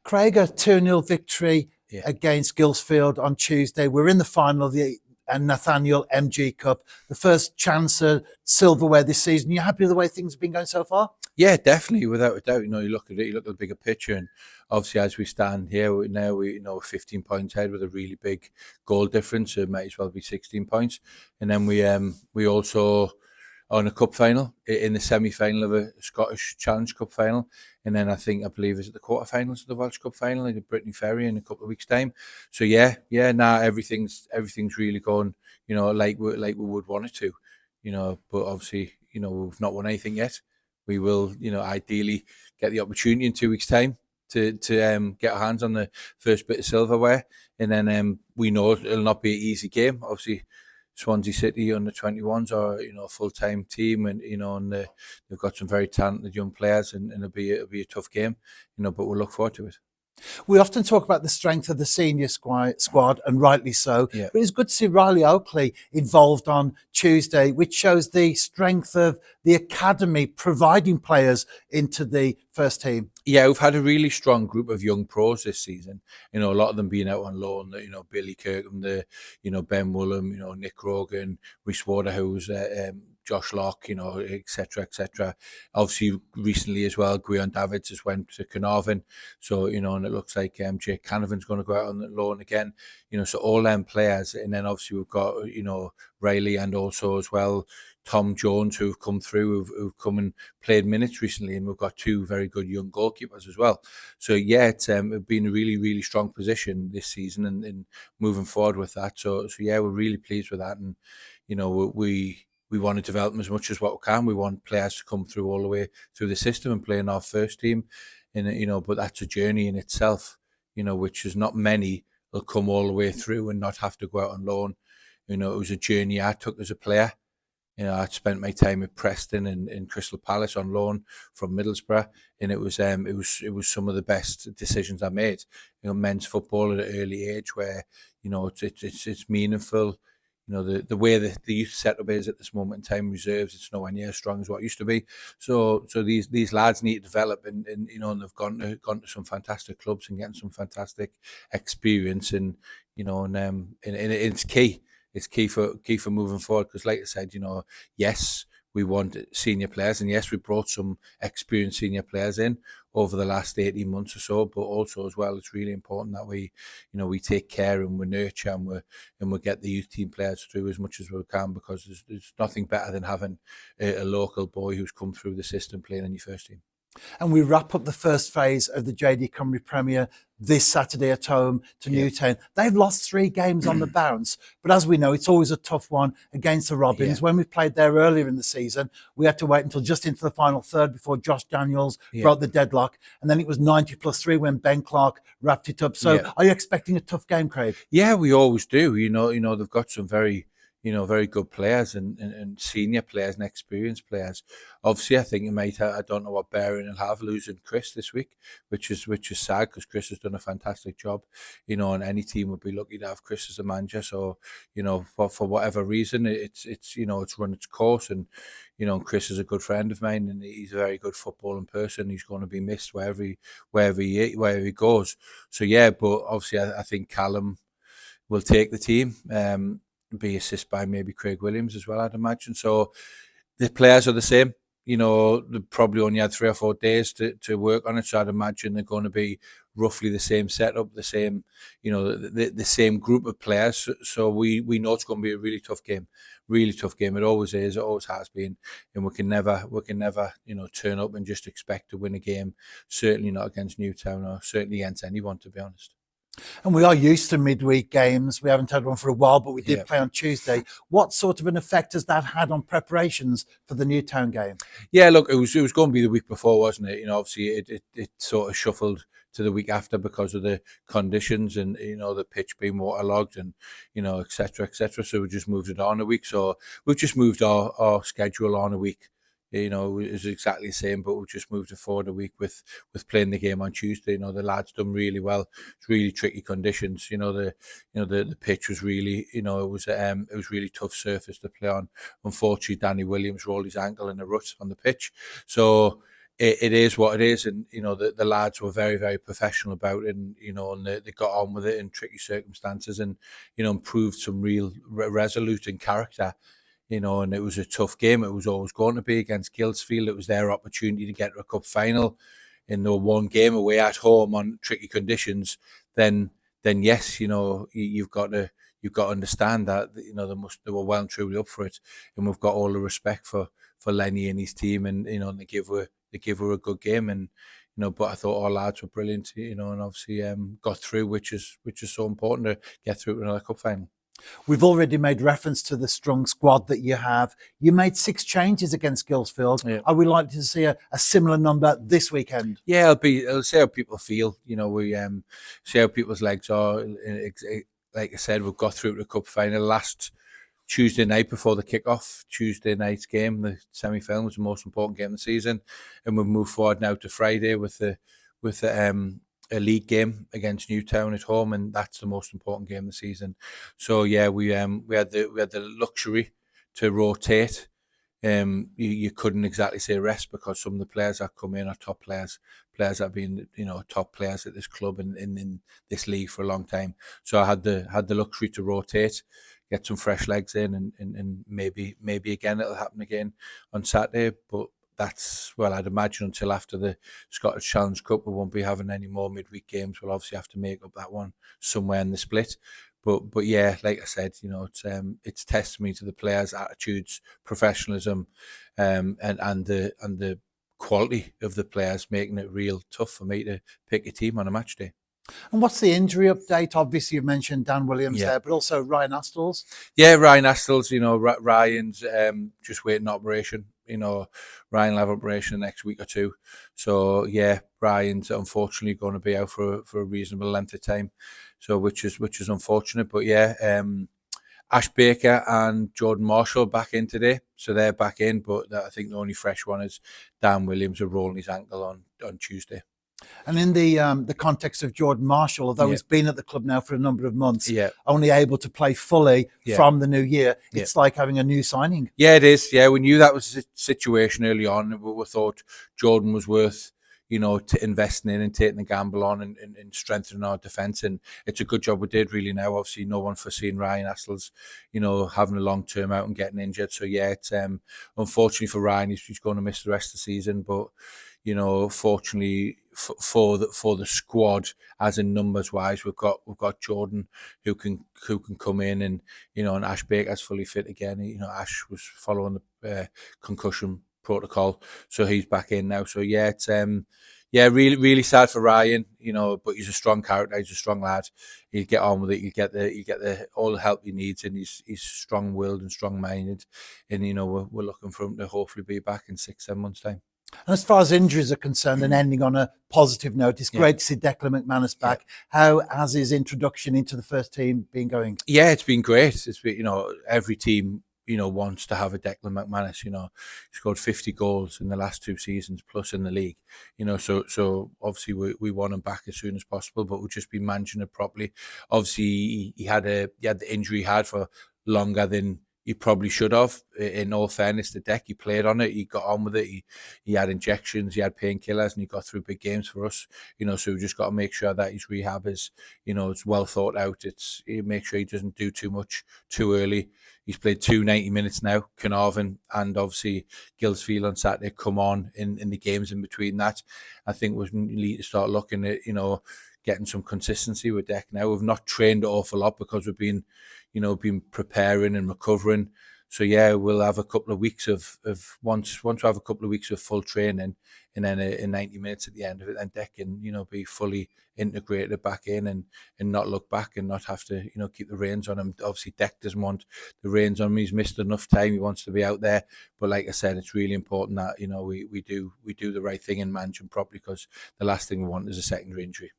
Craig, a 2-0 victory Yeah. against Gilsfield on Tuesday. We're in the final of the Nathaniel MG Cup, the first chance at silverware this season. You happy with the way things have been going so far? Yeah, definitely, without a doubt. You look at it, you look at the bigger picture, and obviously, as we stand here now, we 15 points ahead with a really big goal difference. It might as well be 16 points, and then we also are in a cup final, in the semi-final of a Scottish Challenge Cup final, and then I believe is it the quarterfinals of the Welsh Cup final, like at Brittany Ferry in a couple of weeks' time. So now everything's really going, like we would want it to, but obviously, we've not won anything yet. We will, ideally get the opportunity in 2 weeks' time to get our hands on the first bit of silverware, and then we know it'll not be an easy game. Obviously, Swansea City under 21s are a full-time team, and they've got some very talented young players, and it'll be a tough game, but we'll look forward to it. We often talk about the strength of the senior squad, and rightly so. Yeah. But it's good to see Riley Oakley involved on Tuesday, which shows the strength of the academy providing players into the first team. Yeah, we've had a really strong group of young pros this season. A lot of them being out on loan. Billy Kirkham, Ben Woolham, Nick Rogan, Rhys Waterhouse, Josh Locke, etc., etc. Obviously, recently as well, Gwion Davids has went to Carnarvon. So, and it looks like Jake Canavan's going to go out on the loan again. So all them players. And then obviously we've got, Riley, and also as well, Tom Jones, who've come through, who've come and played minutes recently. And we've got two very good young goalkeepers as well. So, yeah, it's been a really, really strong position this season and moving forward with that. So, yeah, we're really pleased with that. And, we want to develop them as much as what we can. We want players to come through all the way through the system and play in our first team. And, but that's a journey in itself, which is not many will come all the way through and not have to go out on loan. It was a journey I took as a player. I spent my time at Preston and in Crystal Palace on loan from Middlesbrough, and it was some of the best decisions I made. Men's football at an early age, where it's meaningful. The way the youth setup is at this moment in time, reserves, it's nowhere near as strong as what it used to be. So these lads need to develop, and they've gone to some fantastic clubs and getting some fantastic experience, and it's key. It's key for moving forward, because, like I said, yes, we want senior players, and yes, we brought some experienced senior players in over the last 18 months or so, but also as well, it's really important that we take care and we nurture and we get the youth team players through as much as we can, because there's nothing better than having a local boy who's come through the system playing in your first team. And we wrap up the first phase of the JD Cymru Premier this Saturday at home to Newtown. They've lost 3 games on the bounce, but as we know, it's always a tough one against the Robins. When we played there earlier in the season, we had to wait until just into the final third before Josh Daniels broke the deadlock, and then it was 90+3 when Ben Clark wrapped it up. So are you expecting a tough game, Craig? Yeah, we always do. They've got some very good players and senior players and experienced players. Obviously, I think you might I don't know what bearing it'll have losing Chris this week, which is sad, because Chris has done a fantastic job. And any team would be lucky to have Chris as a manager. So, for whatever reason, it's run its course, and Chris is a good friend of mine, and he's a very good footballing person. He's going to be missed wherever he goes. So yeah, but obviously I think Callum will take the team. Be assisted by maybe Craig Williams as well, I'd imagine. So the players are the same. They probably only had 3 or 4 days to work on it. So I'd imagine they're going to be roughly the same setup, the same, the same group of players. So we know it's going to be a really tough game. Really tough game. It always is. It always has been. And we can never, turn up and just expect to win a game. Certainly not against Newtown, or certainly against anyone, to be honest. And we are used to midweek games. We haven't had one for a while, but we did play on Tuesday. What sort of an effect has that had on preparations for the Newtown game? Yeah, look, it was going to be the week before, wasn't it? Obviously it sort of shuffled to the week after because of the conditions and, the pitch being waterlogged and, et cetera, et cetera. So we just moved it on a week. So we've just moved our schedule on a week. It was exactly the same, but we just moved it forward a week with playing the game on Tuesday. The lads done really well. It's really tricky conditions. The pitch was really, it was really tough surface to play on. Unfortunately, Danny Williams rolled his ankle in a rut on the pitch. So it is what it is, and the lads were very, very professional about it, and and they got on with it in tricky circumstances, and proved some real resolute in character. And it was a tough game. It was always going to be against Guilsfield. It was their opportunity to get to a cup final. In the one game away at home on tricky conditions, then yes, you've got to understand that they were well and truly up for it, and we've got all the respect for Lenny and his team, and they give her a good game, and but I thought our lads were brilliant, and obviously got through, which is so important to get through to another cup final. We've already made reference to the strong squad that you have. You made 6 changes against Guilsfield. Yeah. Are we likely to see a similar number this weekend? Yeah, I'll see how people feel. We see how people's legs are. Like I said, we've got through to the cup final last Tuesday night before the kickoff. Tuesday night's game, the semi-final, was the most important game of the season, and we've moved forward now to Friday with a league game against Newtown at home, and that's the most important game of the season. So yeah, we had the luxury to rotate. You couldn't exactly say rest, because some of the players that come in are top players that have been top players at this club and in this league for a long time. So I had the luxury to rotate, get some fresh legs in, and maybe again it'll happen again on Saturday, but I'd imagine until after the Scottish Challenge Cup we won't be having any more midweek games. We'll obviously have to make up that one somewhere in the split. But yeah, like I said, it's testimony to the players' attitudes, professionalism, and the quality of the players, making it real tough for me to pick a team on a match day. And what's the injury update? Obviously, you've mentioned Dan Williams there, but also Ryan Astles. Yeah, Ryan Astles. Ryan's just waiting operation. Ryan will have operation the next week or two. So yeah, Ryan's unfortunately going to be out for a reasonable length of time. So which is unfortunate. But yeah, Ash Baker and Jordan Marshall back in today, so they're back in. But I think the only fresh one is Dan Williams, who rolling his ankle on Tuesday. And in the context of Jordan Marshall, although he's been at the club now for a number of months, only able to play fully from the new year, it's like having a new signing. Yeah, it is. Yeah, we knew that was the situation early on. We thought Jordan was worth to investing in and taking the gamble on and strengthening our defence. And it's a good job we did, really. Now, obviously, no one foreseen Ryan Astles, having a long term out and getting injured. So yeah, it's unfortunately for Ryan, he's going to miss the rest of the season. But fortunately for the squad, as in numbers wise, we've got Jordan who can come in, and and Ash Baker's fully fit again. Ash was following the concussion protocol, so he's back in now. So yeah, it's really, really sad for Ryan, but he's a strong character, he's a strong lad. He'll get on with it. You get the all the help he needs, and he's strong-willed and strong-minded, and we're looking for him to hopefully be back in 6-7 months' time. And as far as injuries are concerned, and ending on a positive note, it's great to see Declan McManus back. How has his introduction into the first team been going? Yeah, it's been great. It's been, every team wants to have a Declan McManus. He scored 50 goals in the last 2 seasons, plus in the league. So obviously we want him back as soon as possible, but we've just been managing it properly. Obviously, he had the injury he had for longer than he probably should have. In all fairness, the Deck, he played on it, he got on with it, he had injections, he had painkillers, and he got through big games for us. So we just got to make sure that his rehab is, it's well thought out. Make sure he doesn't do too much too early. He's played 2 90 minutes now, Carnarvon and obviously Guilsfield on Saturday come on in the games in between that. I think we need to start looking at, getting some consistency with Deck now. We've not trained an awful lot because we've been preparing and recovering. So yeah, we'll have a couple of weeks of once we have a couple of weeks of full training, and then in 90 minutes at the end of it, then Deck can be fully integrated back in and not look back and not have to keep the reins on him. Obviously, Deck doesn't want the reins on him. He's missed enough time. He wants to be out there. But like I said, it's really important that we do the right thing and manage him properly, because the last thing we want is a secondary injury.